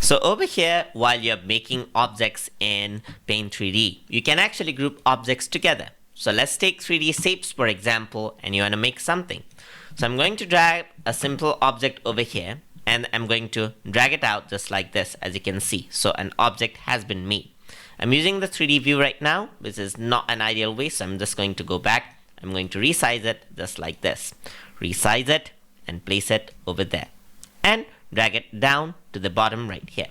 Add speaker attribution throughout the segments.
Speaker 1: So over here, while you're making objects in Paint 3D, you can actually group objects together. So let's take 3D shapes, for example, and you want to make something. So I'm going to drag a simple object over here, and I'm going to drag it out just like this, as you can see. So an object has been made. I'm using the 3D view right now, which is not an ideal way, so I'm just going to go back. I'm going to resize it just like this. Resize it and place it over there. And drag it down to the bottom right here.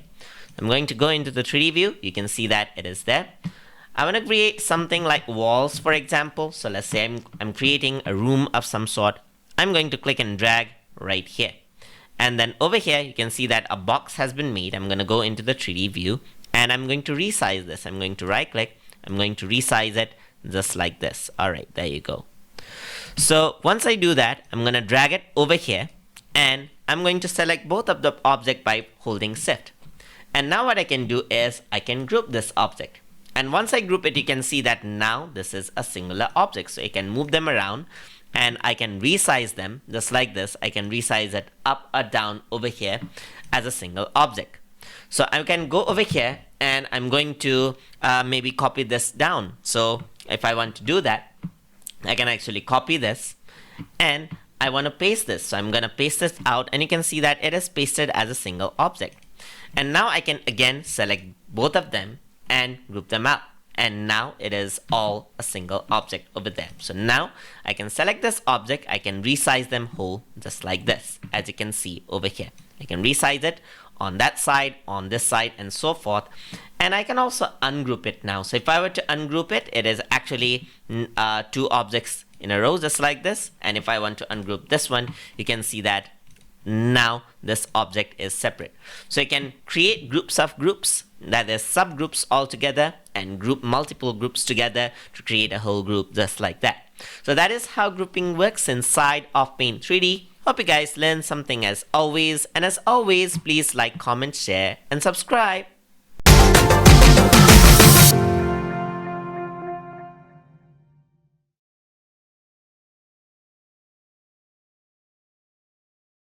Speaker 1: I'm going to go into the 3D view. You can see that it is there. I want to create something like walls, for example. So let's say I'm creating a room of some sort. I'm going to click and drag right here. And then over here, you can see that a box has been made. I'm going to go into the 3D view and I'm going to resize this. I'm going to right click. I'm going to resize it just like this. All right, there you go. So once I do that, I'm going to drag it over here and I'm going to select both of the object by holding Shift. And now what I can do is I can group this object. And once I group it, you can see that now this is a singular object. So I can move them around and I can resize them just like this. I can resize it up or down over here as a single object. So I can go over here and I'm going to maybe copy this down. So if I want to do that, I can actually copy this and I want to paste this. So I'm going to paste this out and you can see that it is pasted as a single object. And now I can again select both of them and group them out. And now it is all a single object over there. So now I can select this object. I can resize them whole just like this, as you can see over here. I can resize it on that side, on this side, and so forth. And I can also ungroup it now. So if I were to ungroup it, it is actually two objects in a row just like this. And if I want to ungroup this one, you can see that now this object is separate. So you can create groups of groups, that is subgroups all together, and group multiple groups together to create a whole group just like that. So that is how grouping works inside of Paint 3D. Hope you guys learned something as always. And as always, please like, comment, share, and subscribe.